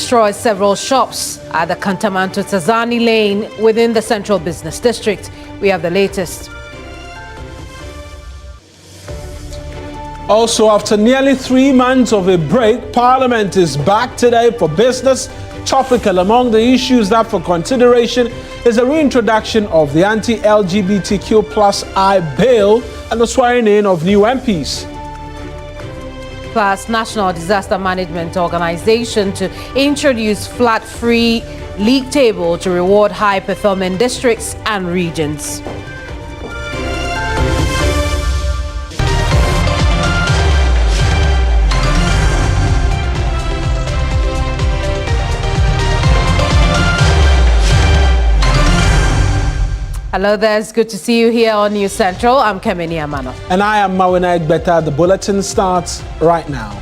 destroyed several shops at the Kantamanto Tazani Lane within the Central Business District. We have the latest. Also, after nearly 3 months of a break, Parliament is back today for business. Topical among the issues that for consideration is the reintroduction of the anti-LGBTQ+I bill and the swearing in of new MPs. Plus, National Disaster Management Organization to introduce flat-free league table to reward high-performing districts and regions. Hello there, it's good to see you here on News Central. I'm Kemini Amanor. And I am Mawuena Egbeta. The bulletin starts right now.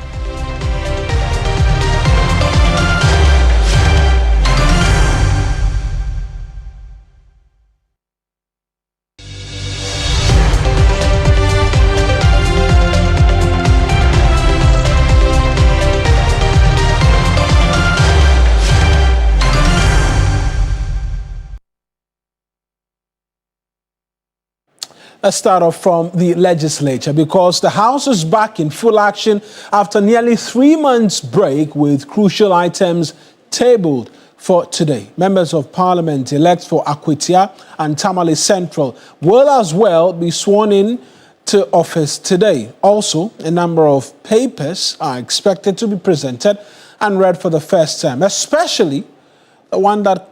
Let's start off from the legislature because the House is back in full action after nearly 3 months break with crucial items tabled for today. Members of Parliament elect for Akwitia and Tamale Central will as well be sworn in to office today. Also, a number of papers are expected to be presented and read for the first time, especially the one that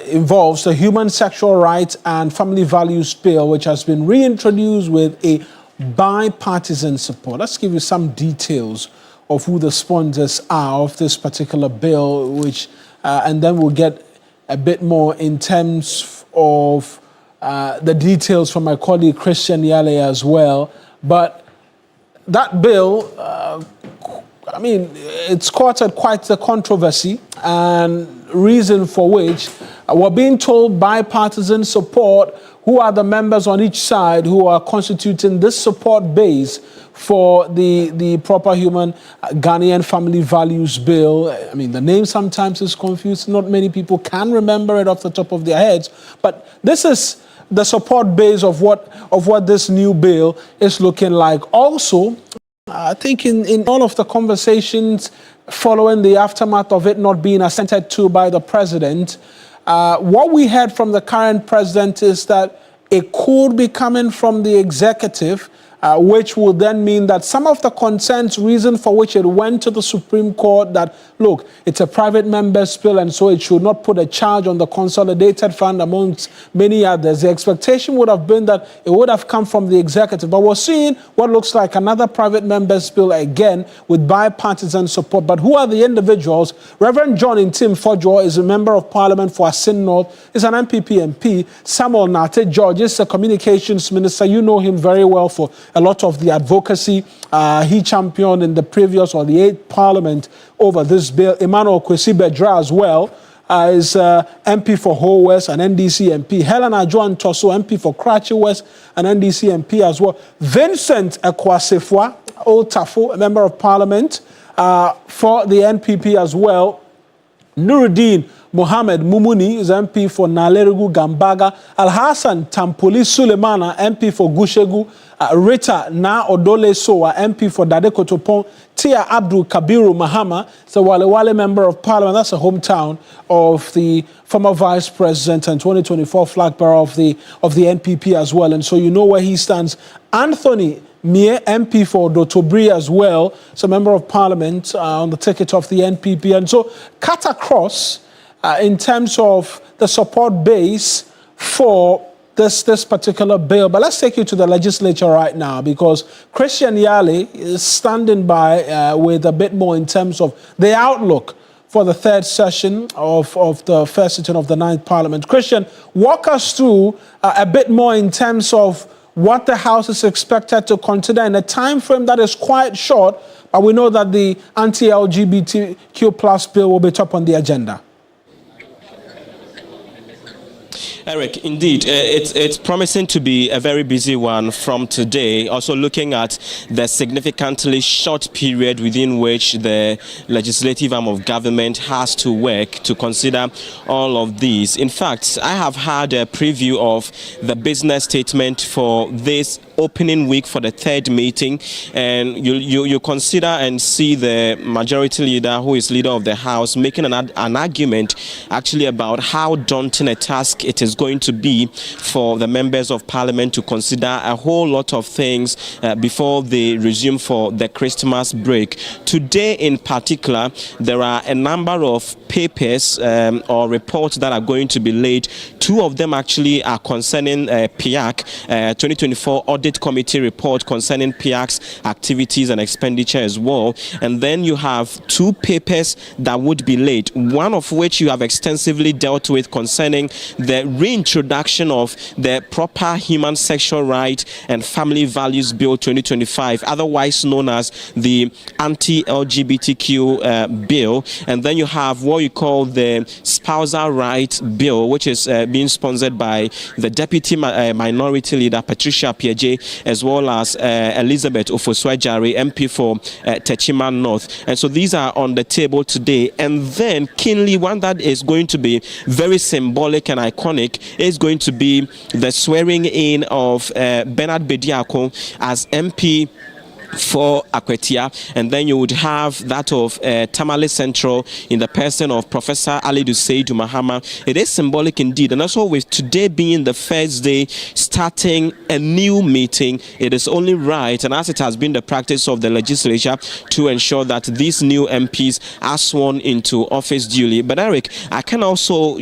involves the Human Sexual Rights and Family Values Bill, which has been reintroduced with a bipartisan support. Let's give you some details of who the sponsors are of this particular bill, which, and then we'll get a bit more in terms of the details from my colleague Christian Yale as well. But that bill, I mean, it's courted quite the controversy, and reason for which we're being told bipartisan support. Who are the members on each side who are constituting this support base for the proper human Ghanaian family values bill? I mean, the name sometimes is confused. Not many people can remember it off the top of their heads, but this is the support base of what this new bill is looking like. Also, I think in all of the conversations following the aftermath of it not being assented to by the president, what we heard from the current president is that it could be coming from the executive, which will then mean that some of the concerns, reason for which it went to the Supreme Court, that, look, it's a private member's bill and so it should not put a charge on the consolidated fund amongst many others. The expectation would have been that it would have come from the executive. But we're seeing what looks like another private member's bill again with bipartisan support. But who are the individuals? Reverend John Intim Fojo is a member of Parliament for Asin North, is an MPP MP. Samuel Nate George is a communications minister. You know him very well for a lot of the advocacy he championed in the previous or the 8th Parliament over this bill. Emmanuel Kwesi Bedra as well is MP for Ho West and NDC MP. Helena Joan Tosso, MP for Kratchi West and NDC MP as well. Vincent Ekwasefwa Old Tafo, a member of Parliament for the NPP as well. Nuruddin Mohammed Mumuni is MP for Nalerugu Gambaga. Al-Hassan Tampoli Sulemana, MP for Gushegu. Rita Na Odole Sowa, MP for Dade Kotopon. Tia Abdul Kabiru Mahama, the Wale member of Parliament. That's a hometown of the former vice president and 2024 flag bearer of the NPP as well. And so you know where he stands. Anthony Mie, MP for Dotobri as well, so member of Parliament on the ticket of the NPP. And so cut across in terms of the support base for this particular bill. But let's take you to the legislature right now because Christian Yale is standing by with a bit more in terms of the outlook for the third session of the first sitting of the 9th Parliament. Christian, walk us through a bit more in terms of what the House is expected to consider in a time frame that is quite short, but we know that the anti-LGBTQ+ bill will be top on the agenda. Eric, indeed, it's promising to be a very busy one from today. Also looking at the significantly short period within which the legislative arm of government has to work to consider all of these. In fact, I have had a preview of the business statement for this opening week for the third meeting, and you consider and see the majority leader, who is leader of the House, making an argument actually about how daunting a task it is going to be for the members of parliament to consider a whole lot of things before they resume for the Christmas break. Today in particular, there are a number of papers or reports that are going to be laid. Two of them actually are concerning PURC 2024 Audit Committee report concerning PURC's activities and expenditure as well. And then you have two papers that would be laid, one of which you have extensively dealt with concerning the reintroduction of the Proper Human Sexual Right and Family Values Bill 2025, otherwise known as the anti-LGBTQ bill. And then you have what you call the Spousal Rights Bill, which is being sponsored by the Deputy Minority Leader Patricia Piaget, as well as Elizabeth Ofoswajari, MP for Techima North. And so these are on the table today. And then keenly, one that is going to be very symbolic and iconic is going to be the swearing in of Bernard Bediako as MP for Akwetia, and then you would have that of Tamale Central in the person of Professor Ali Duseidu Mahama. It is symbolic indeed, and also with today being the first day starting a new meeting, it is only right, and as it has been the practice of the legislature, to ensure that these new MPs are sworn into office duly. But Eric, I can also,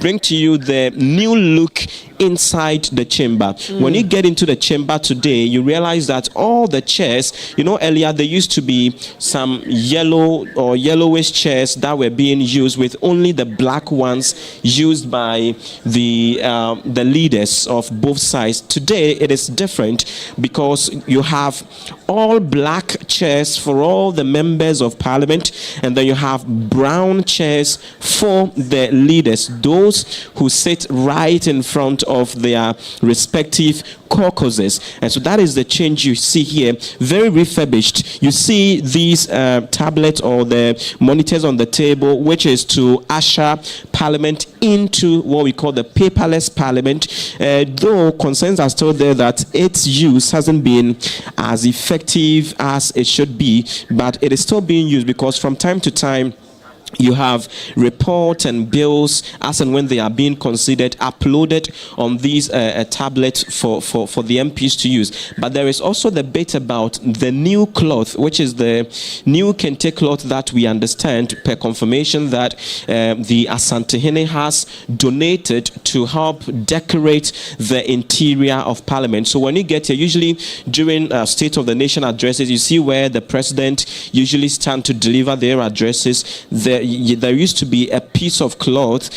bring to you the new look inside the chamber. When you get into the chamber today, you realize that all the chairs, earlier there used to be some yellow or yellowish chairs that were being used, with only the black ones used by the leaders of both sides. Today it is different because you have all black chairs for all the members of parliament, and then you have brown chairs for the leaders, those who sit right in front of their respective caucuses. And so that is the change you see here, very refurbished. You see these tablets or the monitors on the table, which is to usher parliament into what we call the paperless parliament, though concerns are still there that its use hasn't been as effective as it should be, but it is still being used because from time to time you have reports and bills as and when they are being considered uploaded on these tablets for the MPs to use. But there is also the bit about the new cloth, which is the new kente cloth that we understand per confirmation that the Asantehene has donated to help decorate the interior of Parliament. So when you get here, usually during State of the Nation addresses, you see where the president usually stand to deliver their addresses. There used to be a piece of cloth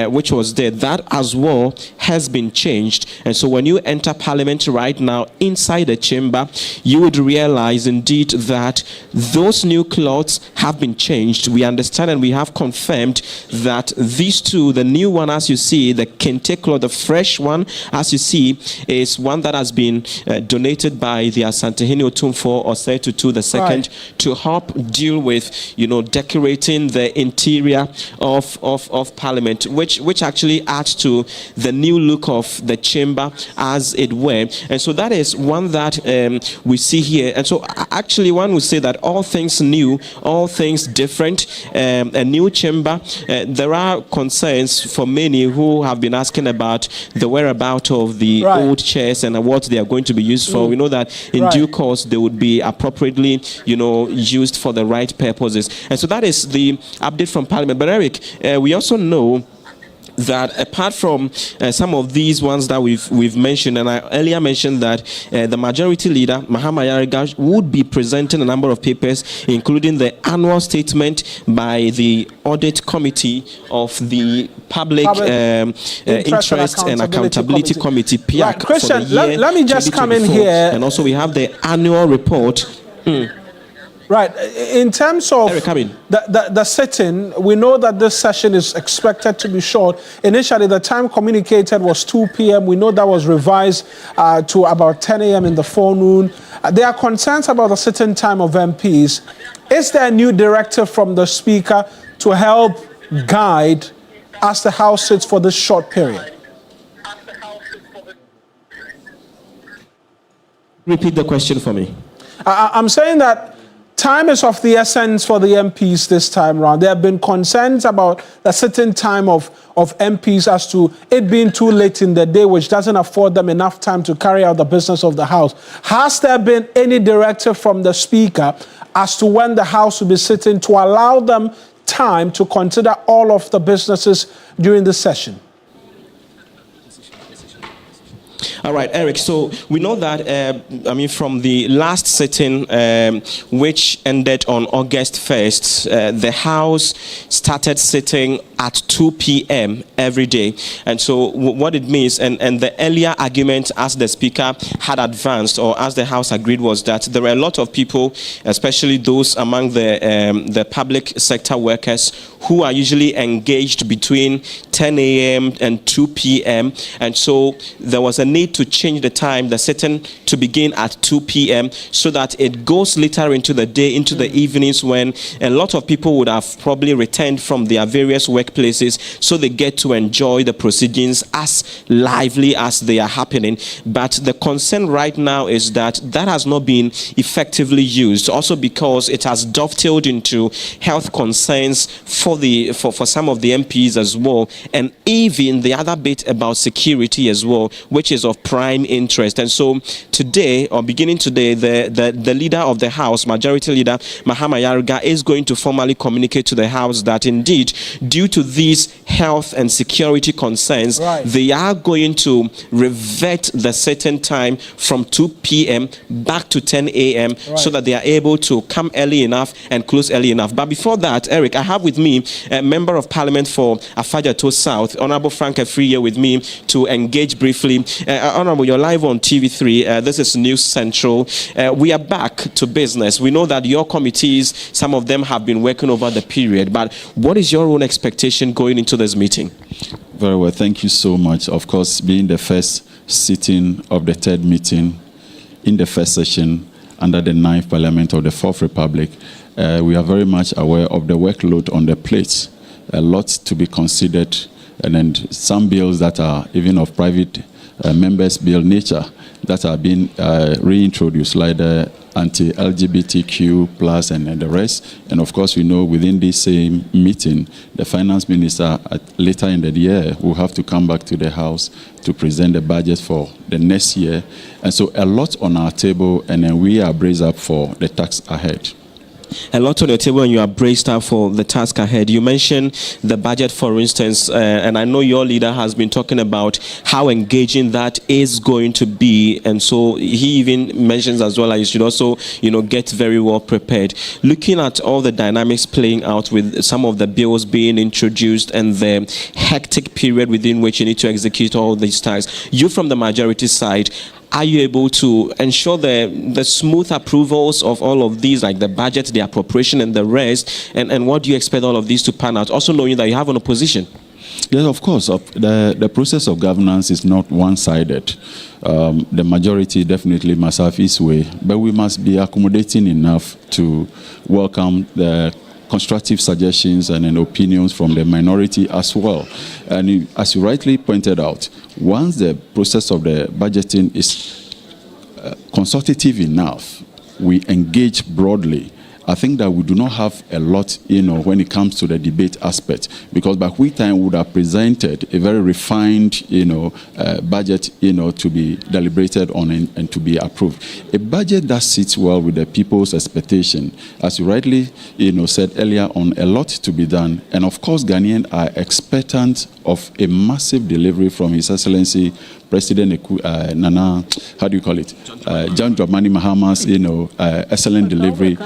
which was there. That as well has been changed. And so when you enter Parliament right now inside the chamber, you would realize indeed that those new cloths have been changed. We understand and we have confirmed that these two, the new one as you see, the kente cloth, the fresh one as you see, is one that has been donated by the Asantehene Otumfuo Osei-Tutu II to help deal with, decorating the interior of Parliament, which actually adds to the new look of the chamber as it were. And so that is one that we see here. And so actually one would say that all things new, all things different, a new chamber. There are concerns for many who have been asking about the whereabouts of the old chairs and what they are going to be used for. We know that in due course they would be appropriately, used for the right purposes. And so that is the update from Parliament. But Eric, we also know that apart from some of these ones that we've mentioned, and I earlier mentioned that the majority leader, Mahama Yariga, would be presenting a number of papers, including the annual statement by the Audit Committee of the Public Interest and Accountability Committee, PURC, Christian, for the year let me just come in here. And also we have the annual report. Right. In terms of Eric, the sitting, we know that this session is expected to be short. Initially, the time communicated was 2 p.m. We know that was revised to about 10 a.m. in the forenoon. There are concerns about the sitting time of MPs. Is there a new directive from the Speaker to help guide as the House sits for this short period? Repeat the question for me. I'm saying that time is of the essence for the MPs this time around. There have been concerns about the sitting time of MPs as to it being too late in the day, which doesn't afford them enough time to carry out the business of the House. Has there been any directive from the Speaker as to when the House will be sitting to allow them time to consider all of the businesses during the session? All right, Eric, so we know that, from the last sitting, which ended on August 1st, the House started sitting at 2 p.m. every day. And so what it means, and the earlier argument as the Speaker had advanced, or as the House agreed, was that there were a lot of people, especially those among the public sector workers, who are usually engaged between 10 a.m. and 2 p.m. And so there was a need to change the time, the sitting to begin at 2 p.m. so that it goes later into the day, into the evenings, when a lot of people would have probably returned from their various workplaces, so they get to enjoy the proceedings as lively as they are happening. But the concern right now is that that has not been effectively used, also because it has dovetailed into health concerns for some of the MPs as well, and even the other bit about security as well, which is of prime interest. And so today, or beginning today, the leader of the House, Majority Leader Mahama Yarga, is going to formally communicate to the House that indeed, due to these health and security concerns, they are going to revert the certain time from 2 p.m. back to 10 a.m. so that they are able to come early enough and close early enough. But before that, Eric, I have with me a Member of Parliament for Afajato South, Honorable Frank Efri, here with me to engage briefly. Honorable, you're live on TV3. This is News Central. We are back to business. We know that your committees, some of them have been working over the period, but what is your own expectation going into this meeting? Very well, thank you so much. Of course, being the first sitting of the third meeting in the first session under the 9th Parliament of the 4th Republic, we are very much aware of the workload on the plate. A lot to be considered, and then some bills that are even of private members' bill nature that are being reintroduced, like the anti-LGBTQ plus and the rest. And of course, we know within this same meeting, the finance minister later in the year will have to come back to the House to present the budget for the next year. And so a lot on our table, and then we are braced up for the task ahead. A lot on your table, and you are braced up for the task ahead. You mentioned the budget, for instance, and I know your leader has been talking about how engaging that is going to be, and so he even mentions as well that you should also, get very well prepared. Looking at all the dynamics playing out with some of the bills being introduced and the hectic period within which you need to execute all these tasks, you from the majority side, are you able to ensure the smooth approvals of all of these, like the budget, the appropriation, and the rest? And what do you expect all of these to pan out? Also knowing that you have an opposition. Yes, of course. The process of governance is not one-sided. The majority definitely must have its way, but we must be accommodating enough to welcome the constructive suggestions and opinions from the minority as well. And as you rightly pointed out, once the process of the budgeting is consultative enough, we engage broadly. I think that we do not have a lot, when it comes to the debate aspect, because by which time we would have presented a very refined, budget, to be deliberated on and to be approved. A budget that sits well with the people's expectation, as you rightly, said earlier on, a lot to be done. And of course, Ghanaians are expectant of a massive delivery from His Excellency President Nana, John Dramani Mahama's, excellent delivery.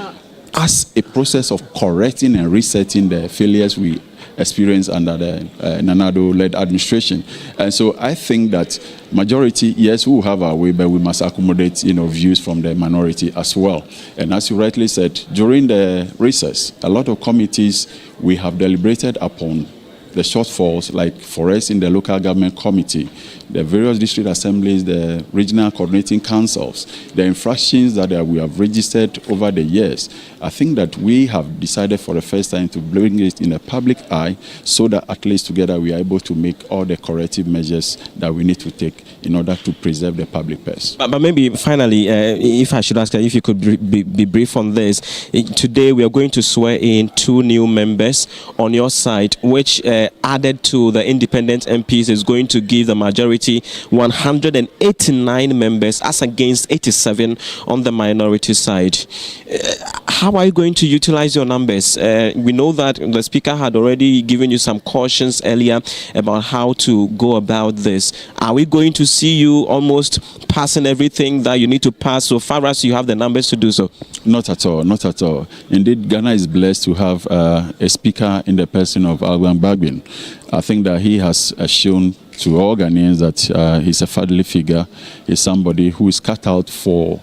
as a process of correcting and resetting the failures we experienced under the NADMO-led administration. And so I think that majority, yes, we will have our way, but we must accommodate, views from the minority as well. And as you rightly said, during the recess, a lot of committees we have deliberated upon the shortfalls, like for us in the local government committee, the various district assemblies, the regional coordinating councils, the infractions that we have registered over the years. I think that we have decided for the first time to bring it in a public eye so that at least together we are able to make all the corrective measures that we need to take in order to preserve the public purse. But maybe finally, if I should ask if you could be brief on this. Today we are going to swear in 2 new members on your side, which added to the independent MPs is going to give the majority 189 members as against 87 on the minority side. How are you going to utilize your numbers? We know that the Speaker had already given you some cautions earlier about how to go about this. Are we going to see you almost passing everything that you need to pass so far as you have the numbers to do so? Not at all, not at all. Indeed, Ghana is blessed to have a Speaker in the person of Alban Bagbin. I think that he has shown to all Ghanaians that he's a fatherly figure. He's somebody who is cut out for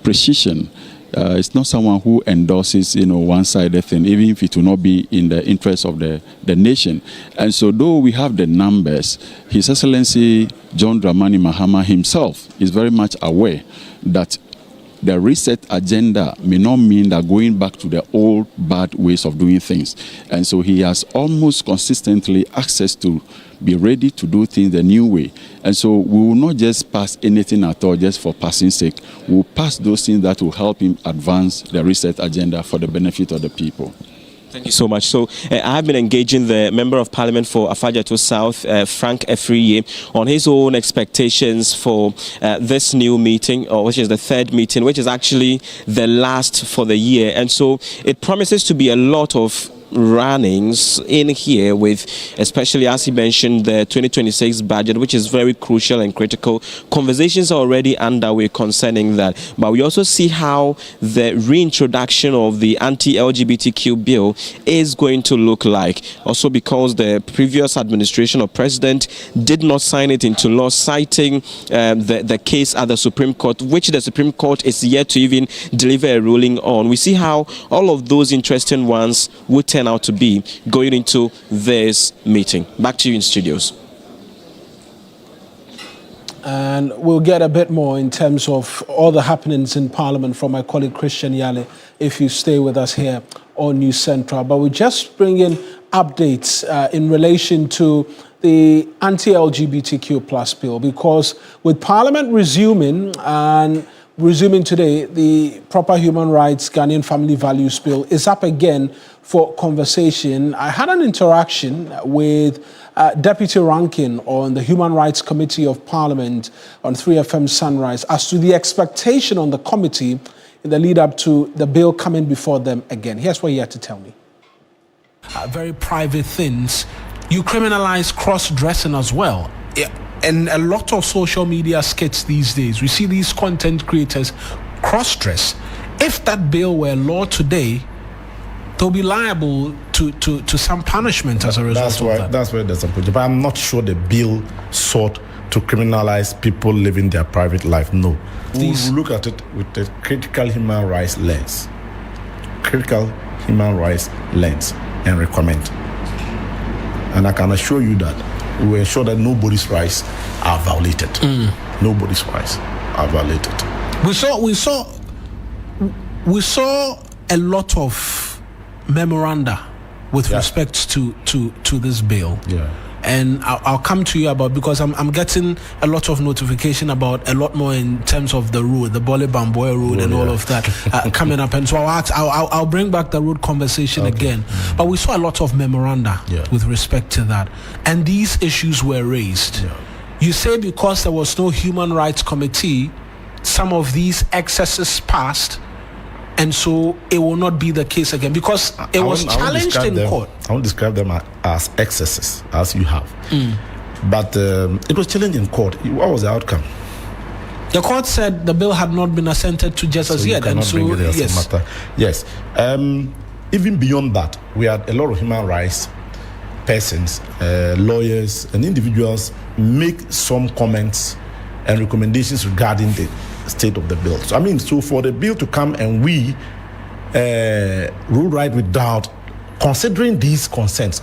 precision. It's not someone who endorses, one-sided thing, even if it will not be in the interest of the nation. And so, though we have the numbers, His Excellency John Dramani Mahama himself is very much aware that the reset agenda may not mean that going back to the old bad ways of doing things. And so he has almost consistently access to be ready to do things the new way. And so we will not just pass anything at all just for passing sake. We will pass those things that will help him advance the reset agenda for the benefit of the people. Thank you so much. So I have been engaging the Member of Parliament for Afajato South, Frank Efriye, on his own expectations for this new meeting, which is the 3rd meeting, which is actually the last for the year. And so it promises to be a lot of runnings in here with, especially as he mentioned, the 2026 budget, which is very crucial and critical. Conversations are already underway concerning that, but we also see how the reintroduction of the anti-LGBTQ bill is going to look like, also because the previous administration or president did not sign it into law, citing the case at the Supreme Court, which the Supreme Court is yet to even deliver a ruling on. We see how all of those interesting ones would turn out to be going into this meeting. Back to you in studios. And we'll get a bit more in terms of all the happenings in Parliament from my colleague Christian Yale if you stay with us here on News Central. But we just bring in updates in relation to the anti-LGBTQ plus bill, because with Parliament resuming today, the Proper Human Rights Ghanaian Family Values Bill is up again for conversation. I had an interaction with Deputy Rankin on the Human Rights Committee of Parliament on 3FM Sunrise as to the expectation on the committee in the lead up to the bill coming before them again. Here's what he had to tell me. Very private things. You criminalize cross-dressing as well. Yeah. And a lot of social media skits these days, we see these content creators cross-dress. If that bill were law today, they'll be liable to some punishment as a result of that. That's why there's a problem. But I'm not sure the bill sought to criminalize people living their private life. No. We look at it with the critical human rights lens. Critical human rights lens and recommend. And I can assure you that we will ensure that nobody's rights are violated. Nobody's rights are violated. We saw a lot of memoranda with respect to this bill. Yeah. And I'll come to you about, because I'm getting a lot of notification about a lot more in terms of the road, the Bole Bamboya road and all of that coming up. And so I'll bring back the road conversation again. But we saw a lot of memoranda with respect to that. And these issues were raised. Yeah. You say because there was no Human Rights Committee, some of these excesses passed, and so it will not be the case again, because it was challenged in court. I won't describe them as excesses, as you have. But it was challenged in court. What was the outcome? The court said the bill had not been assented to just as yet, and so yes. Matter. Yes. Even beyond that, we had a lot of human rights persons, lawyers, and individuals make some comments and recommendations regarding the state of the bill. So I mean, so for the bill to come and we rule right without considering these concerns,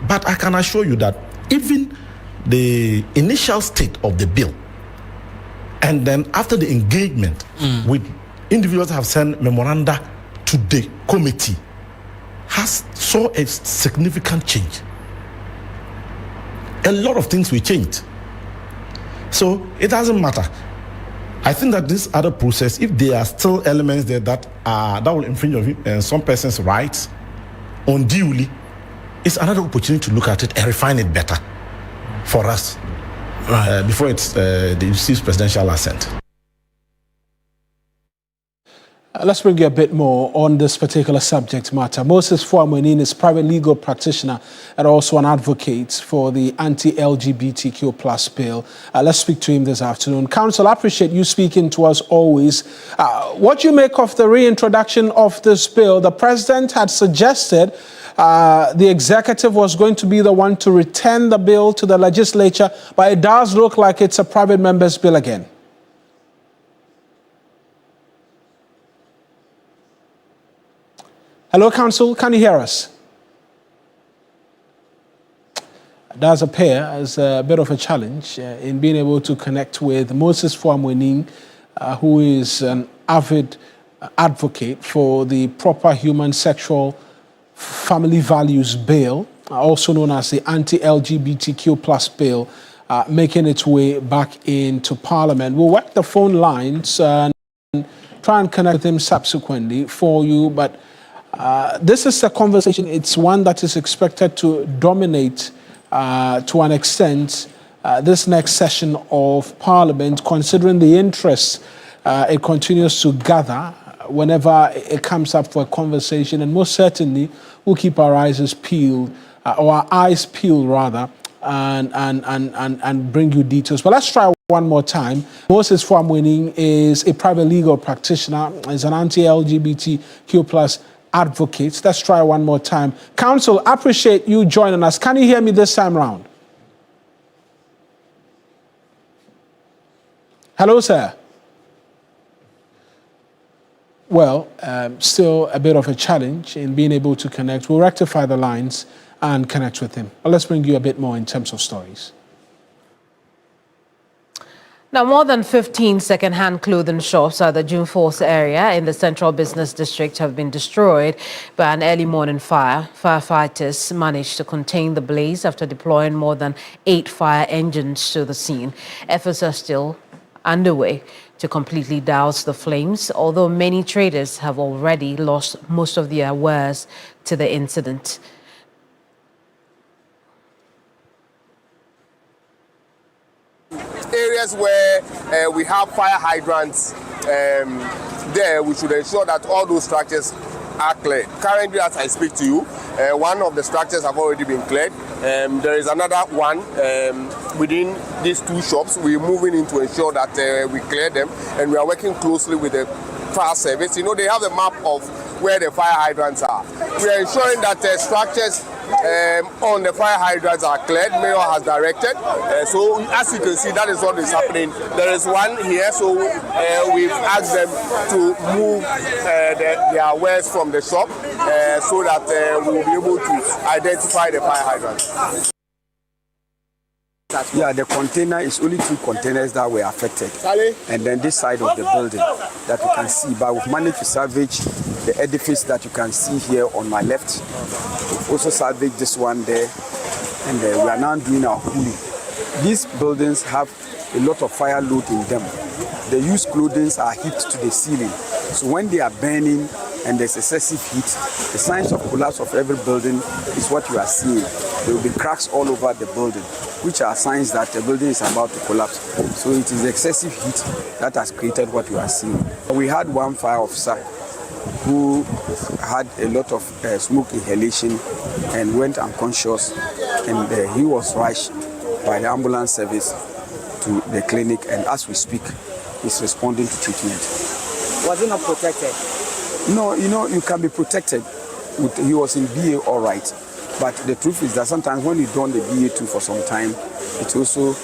but I can assure you that even the initial state of the bill, and then after the engagement with individuals have sent memoranda to the committee, saw a significant change. A lot of things will change. So it doesn't matter. I think that this other process, if there are still elements there that will infringe on some person's rights unduly, it's another opportunity to look at it and refine it better for us, right, before it receives presidential assent. Let's bring you a bit more on this particular subject matter. Moses Fuamwenin is private legal practitioner and also an advocate for the anti-LGBTQ plus bill. Let's speak to him this afternoon. Counsel, I appreciate you speaking to us always. What do you make of the reintroduction of this bill? The president had suggested the executive was going to be the one to return the bill to the legislature, but it does look like it's a private member's bill again. Hello, Counsel, can you hear us? It does appear as a bit of a challenge in being able to connect with Moses Fuamwenin, who is an avid advocate for the proper human sexual family values bill, also known as the anti-LGBTQ plus bill, making its way back into Parliament. We'll work the phone lines and try and connect with him subsequently for you, but this is a conversation, it's one that is expected to dominate to an extent this next session of Parliament, considering the interest it continues to gather whenever it comes up for a conversation, and most certainly we'll keep our eyes peeled, or our eyes peeled rather, and bring you details. But let's try one more time. Moses Fuamwenin is a private legal practitioner, is an anti-LGBTQ plus advocate. Let's try one more time. Counsel, I appreciate you joining us. Can you hear me this time round? Hello, sir. Well, still a bit of a challenge in being able to connect. We'll rectify the lines and connect with him. But let's bring you a bit more in terms of stories. Now, more than 15 second-hand clothing shops at the June 4th area in the Central Business District have been destroyed by an early morning fire. Firefighters managed to contain the blaze after deploying more than 8 fire engines to the scene. Efforts are still underway to completely douse the flames, although many traders have already lost most of their wares to the incident. Areas where we have fire hydrants there, we should ensure that all those structures are cleared. Currently, as I speak to you, one of the structures have already been cleared. There is another one within these 2 shops. We're moving in to ensure that we clear them, and we are working closely with the fire service. You know, they have a map of where the fire hydrants are. We are ensuring that structures on the fire hydrants are cleared. Mayor has directed. So as you can see, that is what is happening. There is one here, so we've asked them to move their wares from the shop so that we will be able to identify the fire hydrants. Yeah, the container is only 2 containers that were affected, and then this side of the building that you can see. But we've managed to salvage the edifice that you can see here on my left. We've also salvaged this one there, and we are now doing our cooling. These buildings have a lot of fire load in them. The used clothing are heaped to the ceiling, so when they are burning and there's excessive heat, the signs of collapse of every building is what you are seeing. There will be cracks all over the building, which are signs that the building is about to collapse. So it is excessive heat that has created what you are seeing. We had one fire officer who had a lot of smoke inhalation and went unconscious, and he was rushed by the ambulance service to the clinic, and as we speak, is responding to treatment. Was he not protected? No, you can be protected. He was in BA all right. But the truth is that sometimes when you done the BA2 for some time, it also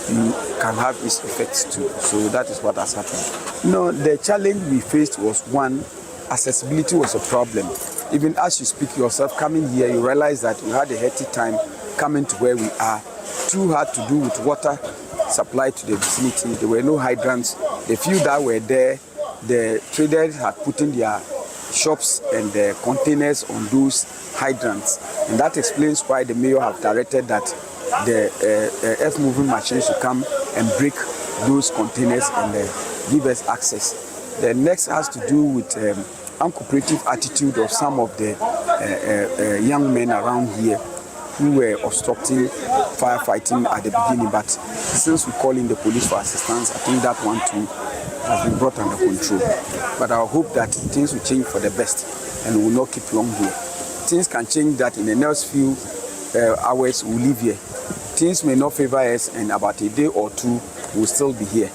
you can have its effects too. So that is what has happened. No, the challenge we faced was one, accessibility was a problem. Even as you speak yourself, coming here, you realize that we had a hectic time coming to where we are. Too hard to do with water supply to the vicinity. There were no hydrants. The few that were there, the traders had put in their shops and the containers on those hydrants. And that explains why the mayor have directed that the earth-moving machines should come and break those containers and give us access. The next has to do with uncooperative attitude of some of the young men around here who were obstructing firefighting at the beginning. But since we call in the police for assistance, I think that one too has been brought under control. But I hope that things will change for the best and we will not keep long here. Things can change that in the next few hours we'll leave here. Things may not favor us and about a day or two we'll still be here.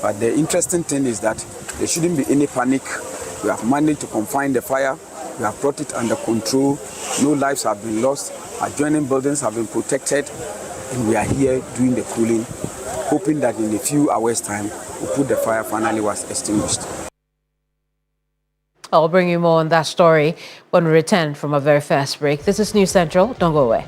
But the interesting thing is that there shouldn't be any panic. We have managed to confine the fire. We have brought it under control. No lives have been lost. Adjoining buildings have been protected. And we are here doing the cooling, hoping that in a few hours' time, we'll put the fire finally was extinguished. I'll bring you more on that story when we return from our very first break. This is News Central. Don't go away.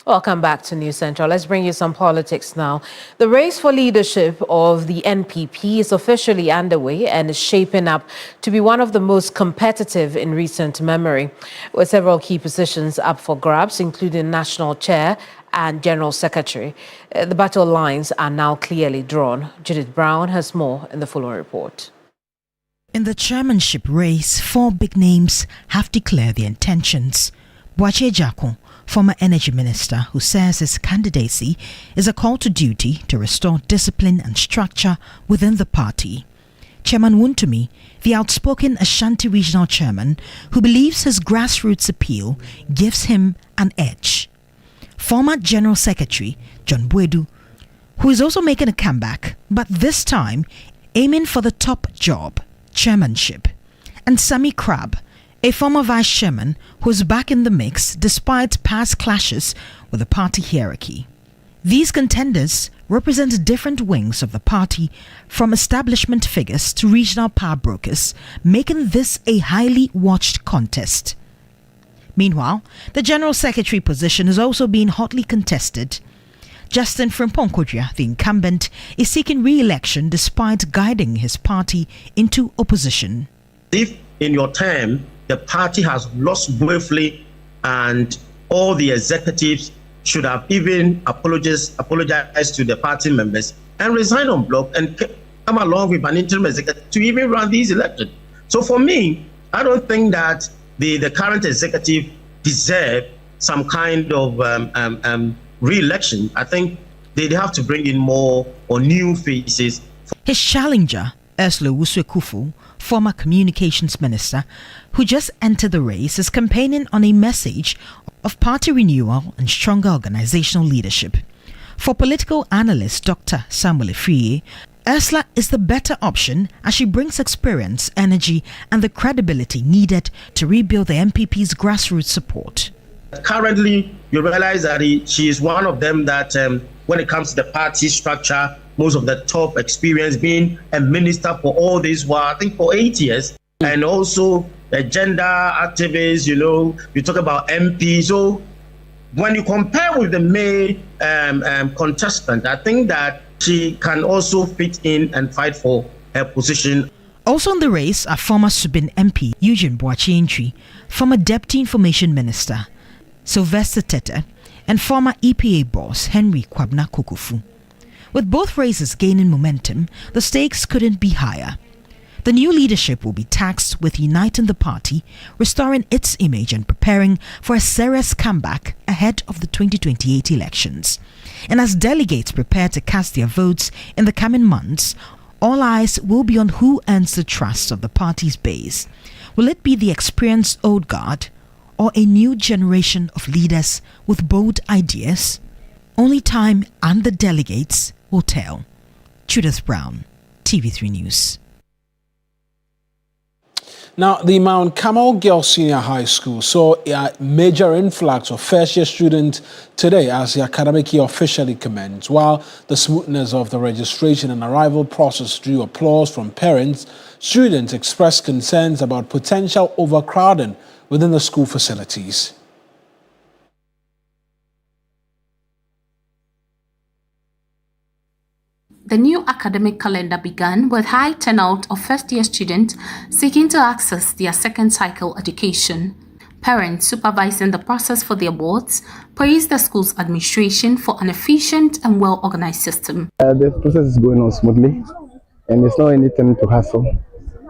Welcome back to News Central. Let's bring you some politics now. The race for leadership of the NPP is officially underway and is shaping up to be one of the most competitive in recent memory, with several key positions up for grabs, including national chair and general secretary. The battle lines are now clearly drawn. Judith Brown has more in the following report. In the chairmanship race, 4 big names have declared their intentions. Boakye Jako, former energy minister, who says his candidacy is a call to duty to restore discipline and structure within the party. Chairman Wontumi, the outspoken Ashanti regional chairman, who believes his grassroots appeal gives him an edge. Former General Secretary John Bwedu, who is also making a comeback, but this time aiming for the top job, chairmanship. And Sammy Crab, a former vice chairman who is back in the mix despite past clashes with the party hierarchy. These contenders represent different wings of the party, from establishment figures to regional power brokers, making this a highly watched contest. Meanwhile, the General Secretary position is also being hotly contested. Justin Frimpong-Kodria, the incumbent, is seeking re-election despite guiding his party into opposition. If in your term the party has lost briefly and all the executives should have even apologized to the party members and resign on block and come along with an interim executive to even run these elections. So for me, I don't think that the current executive deserve some kind of re-election. I think they have to bring in more or new faces. His challenger, Ursula Wuswe-Kufu, former communications minister, who just entered the race, is campaigning on a message of party renewal and stronger organizational leadership. For political analyst Dr. Samuel Efriye, Ursula is the better option as she brings experience, energy, and the credibility needed to rebuild the MPP's grassroots support. Currently, you realize that she is one of them that when it comes to the party structure, most of the top experience, being a minister for all this while, I think for 8 years, and also a gender activist, you talk about MP. So when you compare with the male contestant, I think that she can also fit in and fight for her position. Also in the race are former Subin MP Eugene Boakye, former Deputy Information Minister Sylvester Tete, and former EPA boss Henry Kwabna Kokofu. With both races gaining momentum, the stakes couldn't be higher. The new leadership will be tasked with uniting the party, restoring its image, and preparing for a serious comeback ahead of the 2028 elections. And as delegates prepare to cast their votes in the coming months, all eyes will be on who earns the trust of the party's base. Will it be the experienced old guard, or a new generation of leaders with bold ideas? Only time and the delegates will tell. Judith Brown, TV3 News. Now, the Mount Carmel Girls Senior High School saw a major influx of first-year students today as the academic year officially commenced. While the smoothness of the registration and arrival process drew applause from parents, students expressed concerns about potential overcrowding within the school facilities. The new academic calendar began with high turnout of first-year students seeking to access their second cycle education. Parents supervising the process for their wards praised the school's administration for an efficient and well-organized system. The process is going on smoothly, and it's not anything to hassle.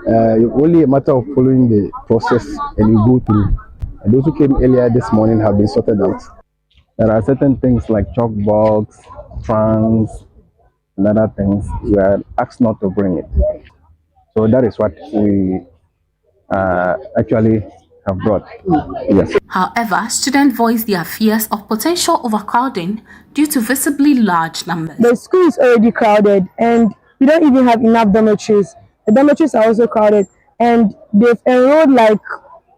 It's only a matter of following the process and you go through. And those who came earlier this morning have been sorted out. There are certain things like chalkbox, trunks, and other things. We are asked not to bring it. So that is what we actually have brought. Yes. However, students voiced their fears of potential overcrowding due to visibly large numbers. The school is already crowded and we don't even have enough dormitories. The dormitories are also crowded and they've enrolled like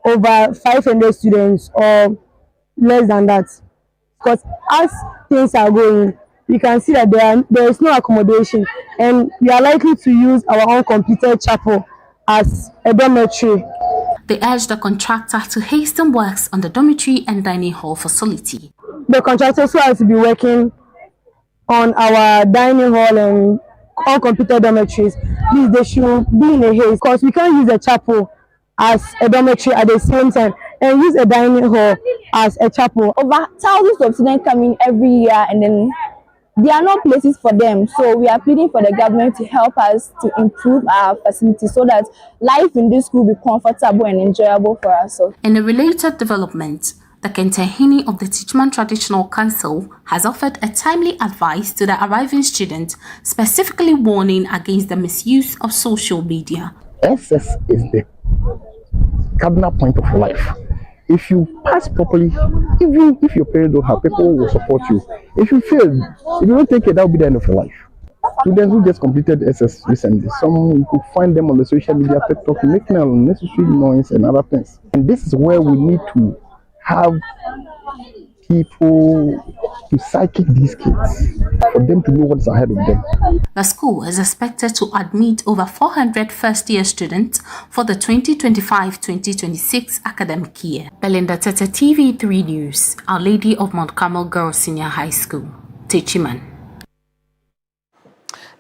over 500 students or less than that. Because as things are going, we can see that there is no accommodation and we are likely to use our own completed chapel as a dormitory. They urged the contractor to hasten works on the dormitory and dining hall facility. the contractors who has to be working on our dining hall and all computer dormitories, please, they should be in a haste, because we can't use a chapel as a dormitory at the same time and use a dining hall as a chapel. Over thousands of students come in every year, and then there are no places for them. So we are pleading for the government to help us to improve our facilities so that life in this school will be comfortable and enjoyable for us. In a related development, the Kentehini of the Teachman Traditional Council has offered a timely advice to the arriving students, specifically warning against the misuse of social media. SS is the cardinal point of life. If you pass properly, even if your parents don't have, people will support you. If you fail, if you don't take it, that will be the end of your life. Students who just completed SS recently, some you could find them on the social media, TikTok, making unnecessary noise and other things. And this is where we need to have people to psychic these kids for them to know what's ahead of them. The school is expected to admit over 400 first-year students for the 2025-2026 academic year. Belinda Tete, TV3 News, Our Lady of Mount Carmel Girls Senior High School, Techiman.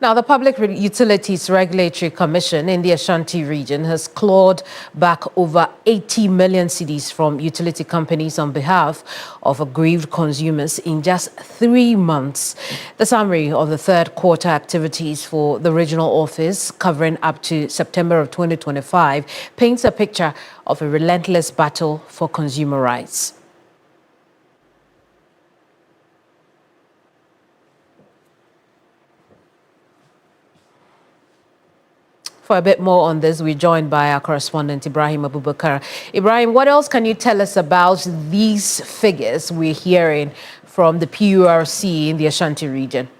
Now, the Public Utilities Regulatory Commission in the Ashanti region has clawed back over 80 million cedis from utility companies on behalf of aggrieved consumers in just 3 months. The summary of the third quarter activities for the regional office, covering up to September of 2025, paints a picture of a relentless battle for consumer rights. For a bit more on this, we're joined by our correspondent, Ibrahim Abubakar. Ibrahim, what else can you tell us about these figures we're hearing from the PURC in the Ashanti region?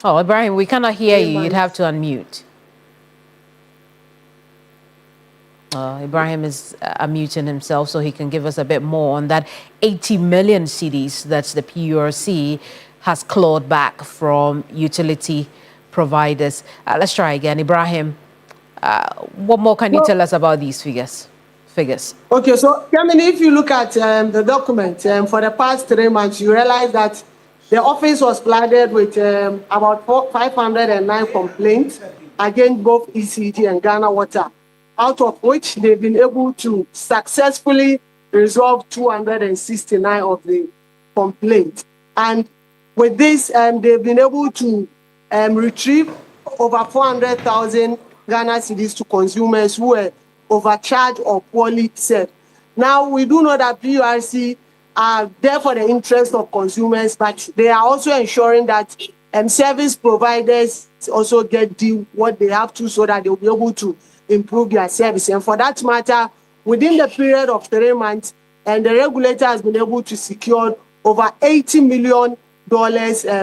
Oh, Ibrahim, we cannot hear you. You'd have to unmute. Ibrahim is unmuting himself so he can give us a bit more on that 80 million cedis that the PURC has clawed back from utility providers. Let's try again. Ibrahim, what more can you tell us about these figures? Okay, so Kemini, if you look at the document for the past 3 months, you realize that the office was flooded with about 509 complaints against both ECG and Ghana Water, out of which they've been able to successfully resolve 269 of the complaints. And with this, they've been able to retrieve over 400,000 Ghana cedis to consumers who were overcharged or poorly served. Now, we do know that PURC are there for the interest of consumers, but they are also ensuring that service providers also get what they have to so that they'll be able to improve their service. And for that matter, within the period of 3 months, and the regulator has been able to secure over $80 million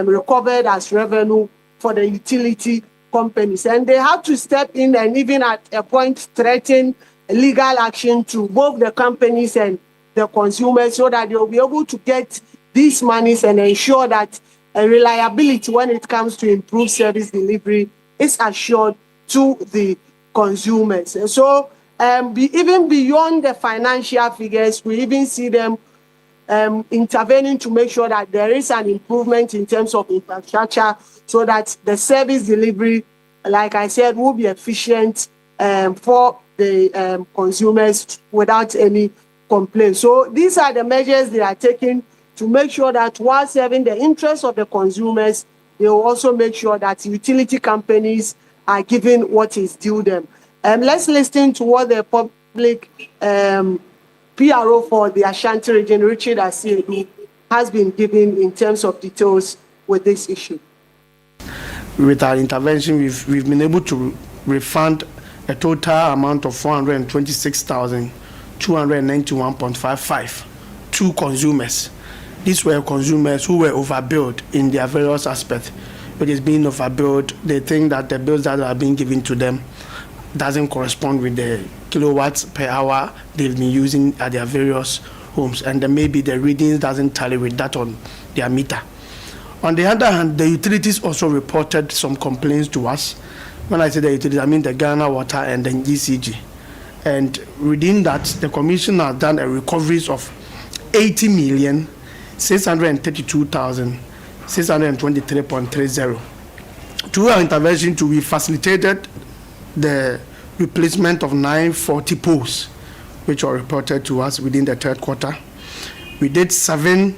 recovered as revenue for the utility companies. And they have to step in and even at a point threaten legal action to both the companies and the consumers so that they'll be able to get these monies and ensure that reliability when it comes to improved service delivery is assured to the consumers. And so even beyond the financial figures, we even see them intervening to make sure that there is an improvement in terms of infrastructure so that the service delivery, like I said, will be efficient for the consumers without any complaints. So these are the measures they are taking to make sure that while serving the interests of the consumers, they will also make sure that utility companies are given what is due them. Let's listen to what the public PRO for the Ashanti region, Richard Asiedu, has been given in terms of details with this issue. With our intervention, we've been able to refund a total amount of 426,291.55 to consumers. These were consumers who were overbilled in their various aspects. Which is being overbilled, they think that the bills that are being given to them doesn't correspond with the kilowatts per hour they've been using at their various homes, and then maybe the readings doesn't tally with that on their meter. On the other hand, the utilities also reported some complaints to us. When I say the utilities, I mean the Ghana Water and the ECG. And within that, the Commission has done a recoveries of 80,632,623.30. Through our intervention, we facilitated the replacement of 940 poles, which were reported to us within the third quarter. We did 7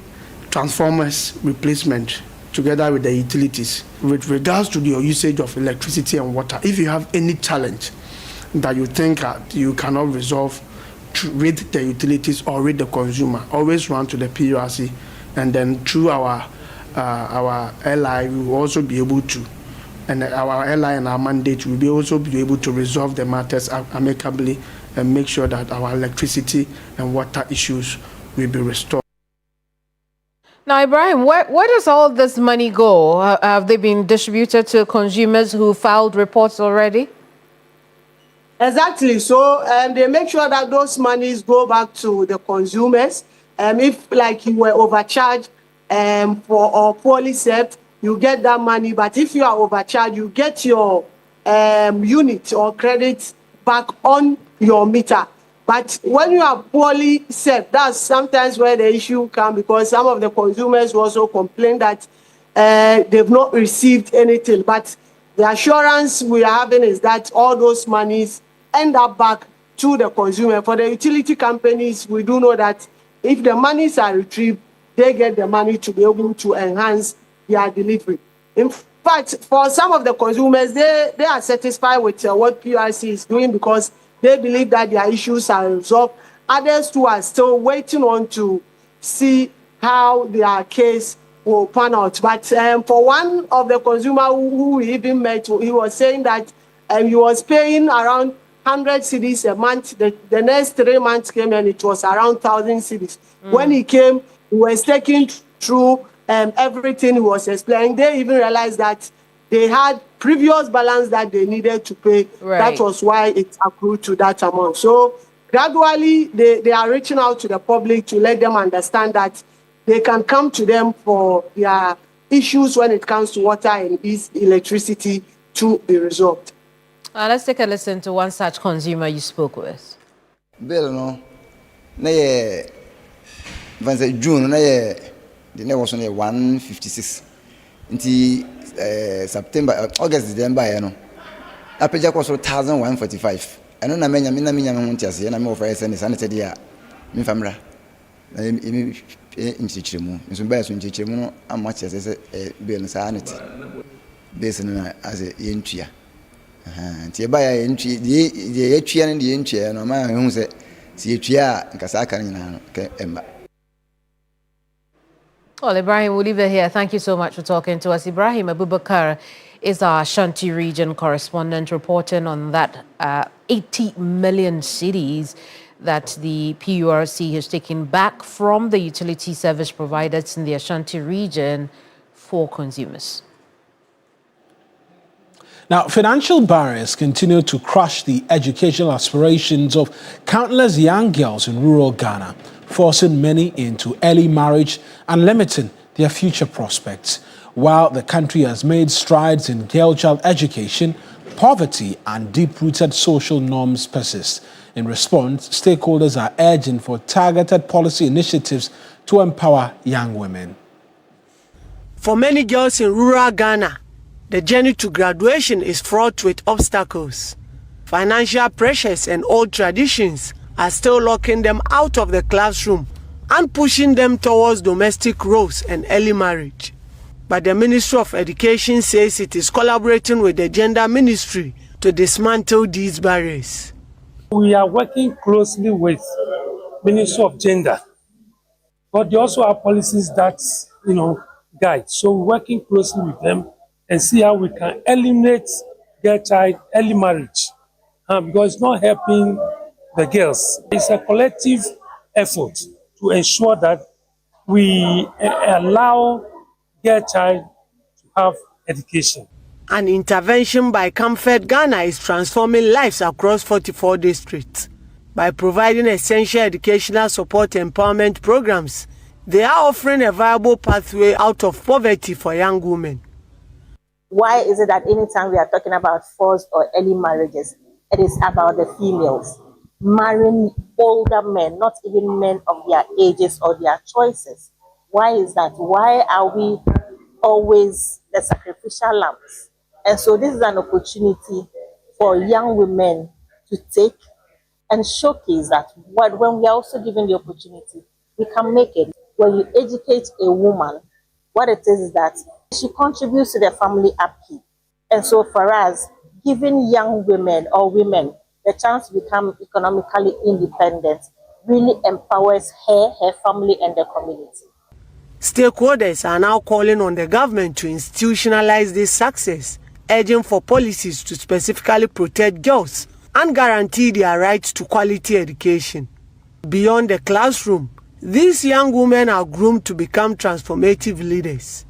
transformers replacement together with the utilities. With regards to your usage of electricity and water, if you have any challenge that you think you cannot resolve with the utilities or with the consumer, always run to the PURC, and then through our LI, we will also be able to, and our LI and our mandate will also be able to resolve the matters amicably and make sure that our electricity and water issues will be restored. Now, Ibrahim, where does all this money go? Have they been distributed to consumers who filed reports already? Exactly. So they make sure that those monies go back to the consumers. If, like, you were overcharged or poorly served, you get that money. But if you are overcharged, you get your unit or credit back on your meter. But when you are poorly served, that's sometimes where the issue comes, because some of the consumers also complain that they've not received anything. But the assurance we are having is that all those monies end up back to the consumer. For the utility companies, we do know that if the monies are retrieved, they get the money to be able to enhance their delivery. In fact, for some of the consumers, they are satisfied with what PURC is doing because they believe that their issues are resolved. Others too are still waiting on to see how their case will pan out. But for one of the consumers who we even met, he was saying that he was paying around 100 cedis a month. The next 3 months came and it was around 1,000 cedis. When he came, he was taking through everything he was explaining. They even realized that they had previous balance that they needed to pay. Right. That was why it accrued to that amount. So gradually, they are reaching out to the public to let them understand that they can come to them for their issues when it comes to water and electricity to be resolved. Let's take a listen to one such consumer you spoke with. Bill, no, June, the net was only 156. Until September, August, December, you know. I paid just 1,145. I don't know, I'm I'm over sanitary. My family, in Chichimu, in some best in Chichimu, how much as a bill sanity based as a entry. And by entry, the entry and the entry, and my home said, see, Kasaka in Well, Ibrahim, we'll leave it here. Thank you so much for talking to us. Ibrahim Abubakar is our Ashanti region correspondent reporting on that 80 million cedis that the PURC has taken back from the utility service providers in the Ashanti region for consumers. Now, financial barriers continue to crush the educational aspirations of countless young girls in rural Ghana, forcing many into early marriage and limiting their future prospects. While the country has made strides in girl-child education, poverty and deep-rooted social norms persist. In response, stakeholders are urging for targeted policy initiatives to empower young women. For many girls in rural Ghana, the journey to graduation is fraught with obstacles. Financial pressures and old traditions are still locking them out of the classroom and pushing them towards domestic roles and early marriage. But the Ministry of Education says it is collaborating with the Gender Ministry to dismantle these barriers. We are working closely with Ministry of Gender, but they also have policies that, guide. So we're working closely with them and see how we can eliminate girl-child early marriage, because it's not helping the girls. It's a collective effort to ensure that we allow girl-child to have education. An intervention by Comfort Ghana is transforming lives across 44 districts. By providing essential educational support empowerment programs, they are offering a viable pathway out of poverty for young women. Why is it that anytime we are talking about forced or early marriages, it is about the females? marrying older men, not even men of their ages or their choices. Why is that? Why are we always the sacrificial lambs? And so this is an opportunity for young women to take and showcase that when we are also given the opportunity, we can make it. When you educate a woman, what it is that she contributes to the family upkeep. And so for us, giving young women or women the chance to become economically independent really empowers her, her family, and the community. Stakeholders are now calling on the government to institutionalize this success, urging for policies to specifically protect girls and guarantee their right to quality education. Beyond the classroom, these young women are groomed to become transformative leaders.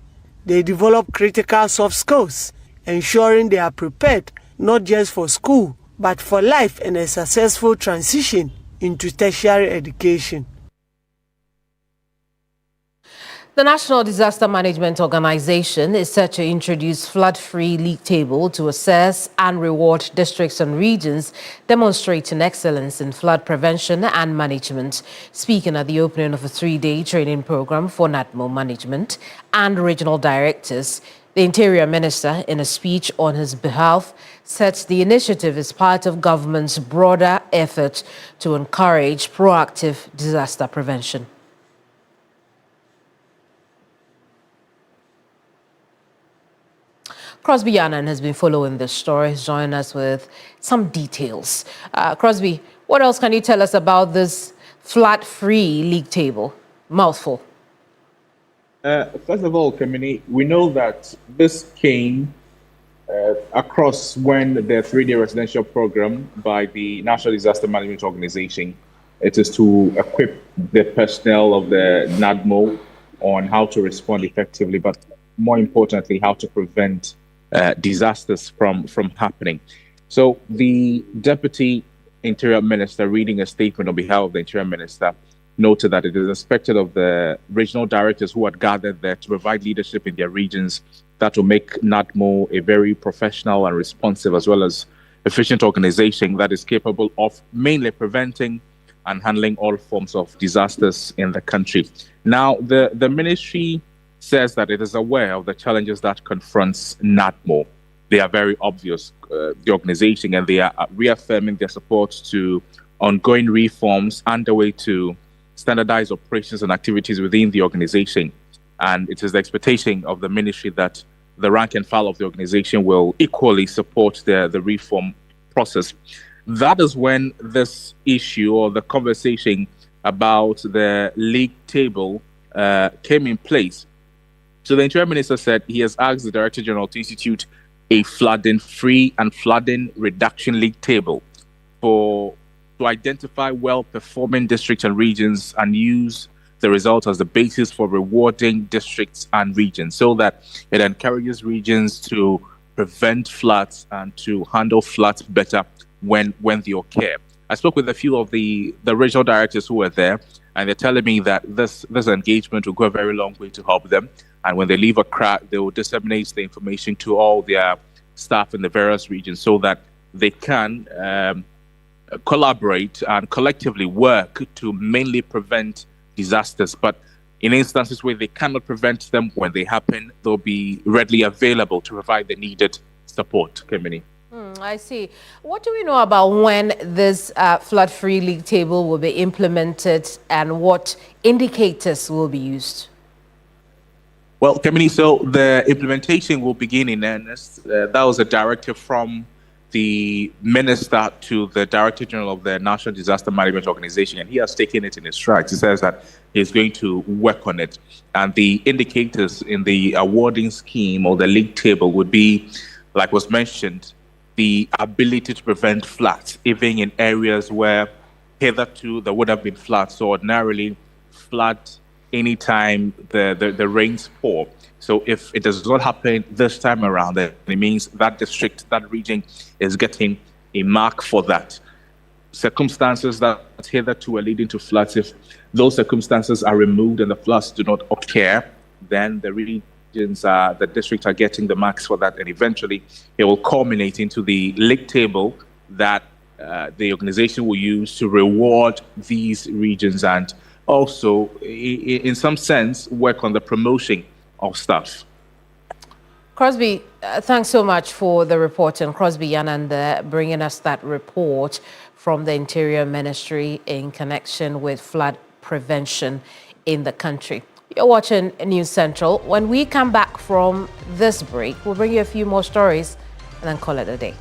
They develop critical soft skills, ensuring they are prepared not just for school, but for life and a successful transition into tertiary education. The National Disaster Management Organization is set to introduce flood-free league table to assess and reward districts and regions demonstrating excellence in flood prevention and management. Speaking at the opening of a 3-day training program for NADMO management and regional directors, the Interior Minister, in a speech on his behalf, said the initiative is part of government's broader effort to encourage proactive disaster prevention. Crosby Yannan has been following this story. He's joined us with some details. Crosby, what else can you tell us about this flood-free league table? Mouthful. First of all, Kemini, we know that this came across when the 3-day residential program by the National Disaster Management Organization, it is to equip the personnel of the NADMO on how to respond effectively, but more importantly, how to prevent disasters from happening. So the Deputy Interior Minister, reading a statement on behalf of the Interior Minister, noted that it is expected of the regional directors who had gathered there to provide leadership in their regions that will make NADMO a very professional and responsive as well as efficient organization that is capable of mainly preventing and handling all forms of disasters in the country. Now, the ministry says that it is aware of the challenges that confronts NADMO. They are very obvious, the organization, and they are reaffirming their support to ongoing reforms underway to standardize operations and activities within the organization. And it is the expectation of the ministry that the rank and file of the organization will equally support the reform process. That is when this issue or the conversation about the league table came in place. So the Interior Minister said he has asked the Director General to institute a flooding-free and flooding reduction league table to identify well-performing districts and regions and use the result as the basis for rewarding districts and regions so that it encourages regions to prevent floods and to handle floods better when they occur. I spoke with a few of the regional directors who were there, and they're telling me that this engagement will go a very long way to help them. And when they leave Accra, they will disseminate the information to all their staff in the various regions so that they can collaborate and collectively work to mainly prevent disasters. But in instances where they cannot prevent them, when they happen, they'll be readily available to provide the needed support. Kemini. I see. What do we know about when this flood-free league table will be implemented and what indicators will be used? Well, Kemini, so the implementation will begin in earnest. That was a directive from the Minister to the Director General of the National Disaster Management Organization, and he has taken it in his strides. He says that he's going to work on it. And the indicators in the awarding scheme or the league table would be, like was mentioned, the ability to prevent floods, even in areas where hitherto there would have been floods. So ordinarily, flood anytime the rains pour. So if it does not happen this time around, then it means that district, that region is getting a mark for that. Circumstances that hitherto are leading to floods, if those circumstances are removed and the floods do not occur, then the regions, the districts are getting the marks for that, and eventually it will culminate into the league table that the organization will use to reward these regions and also, in some sense, work on the promotion of staff. Crosby, thanks so much for the report. And Crosby Yananda bringing us that report from the Interior Ministry in connection with flood prevention in the country. You're watching News Central. When we come back from this break, we'll bring you a few more stories and then call it a day.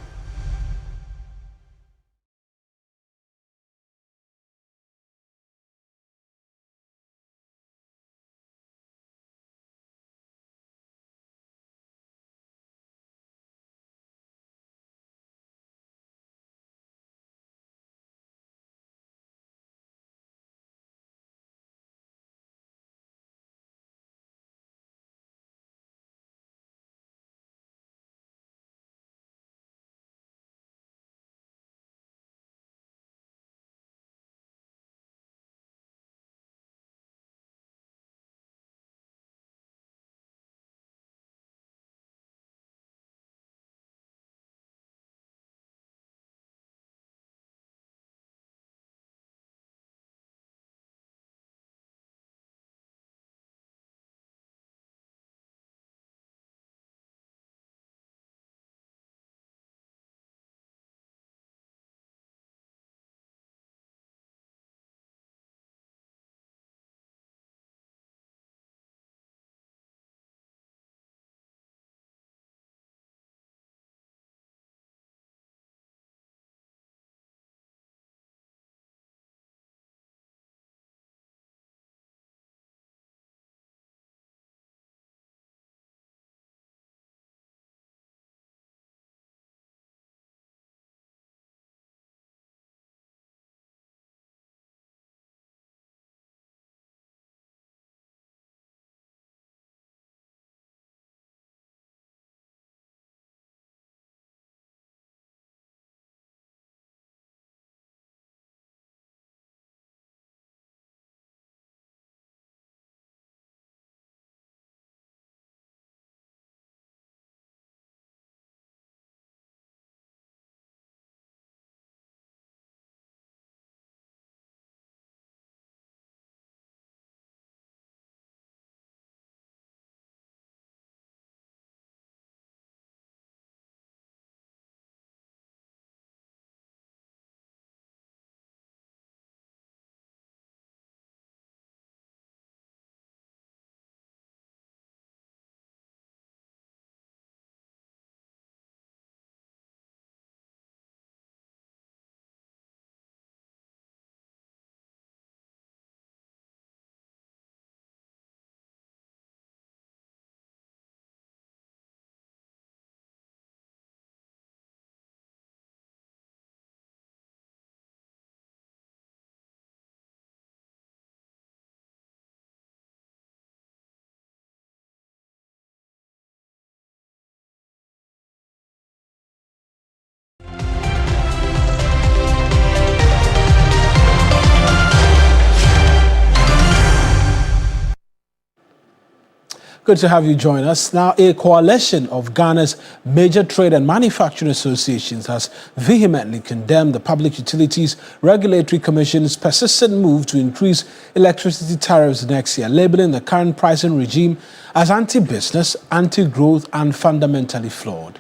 Good to have you join us. Now, a coalition of Ghana's major trade and manufacturing associations has vehemently condemned the Public Utilities Regulatory Commission's persistent move to increase electricity tariffs next year, labeling the current pricing regime as anti-business, anti-growth, and fundamentally flawed.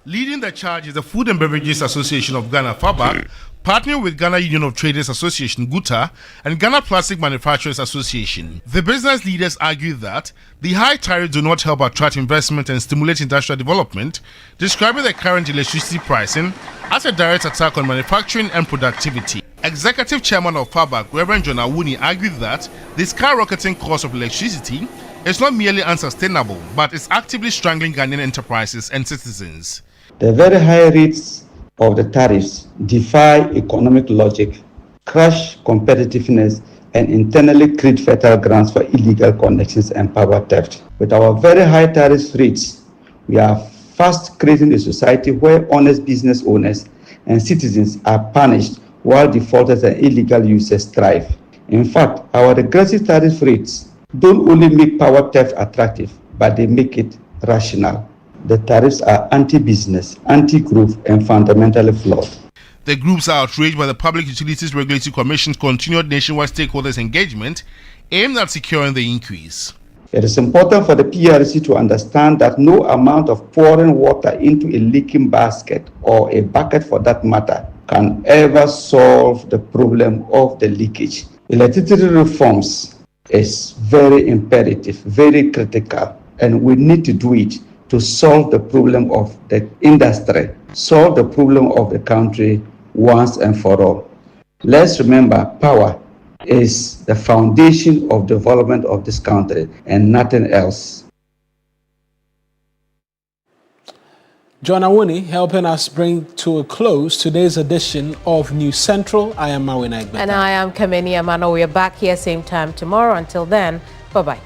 Leading the charge is the Food and Beverages Association of Ghana, FABAC, partnering with Ghana Union of Traders Association, GUTA, and Ghana Plastic Manufacturers Association. The business leaders argue that the high tariffs do not help attract investment and stimulate industrial development, describing the current electricity pricing as a direct attack on manufacturing and productivity. Executive Chairman of FABAC, Reverend John Awuni, argued that the skyrocketing cost of electricity is not merely unsustainable, but is actively strangling Ghanaian enterprises and citizens. The very high rates of the tariffs defy economic logic, crush competitiveness, and internally create fertile grounds for illegal connections and power theft. With our very high tariff rates, we are fast creating a society where honest business owners and citizens are punished while defaulters and illegal users thrive. In fact, our regressive tariff rates don't only make power theft attractive, but they make it rational. The tariffs are anti-business, anti-growth, and fundamentally flawed. The groups are outraged by the Public Utilities Regulatory Commission's continued nationwide stakeholders' engagement aimed at securing the increase. It is important for the PRC to understand that no amount of pouring water into a leaking basket, or a bucket for that matter, can ever solve the problem of the leakage. Electricity reforms is very imperative, very critical, and we need to do it to solve the problem of the industry, solve the problem of the country once and for all. Let's remember, power is the foundation of development of this country and nothing else. John Awuni helping us bring to a close today's edition of News Central. I am Mawuena Egbeta. And I am Kemini Amanor. We are back here same time tomorrow. Until then, bye-bye.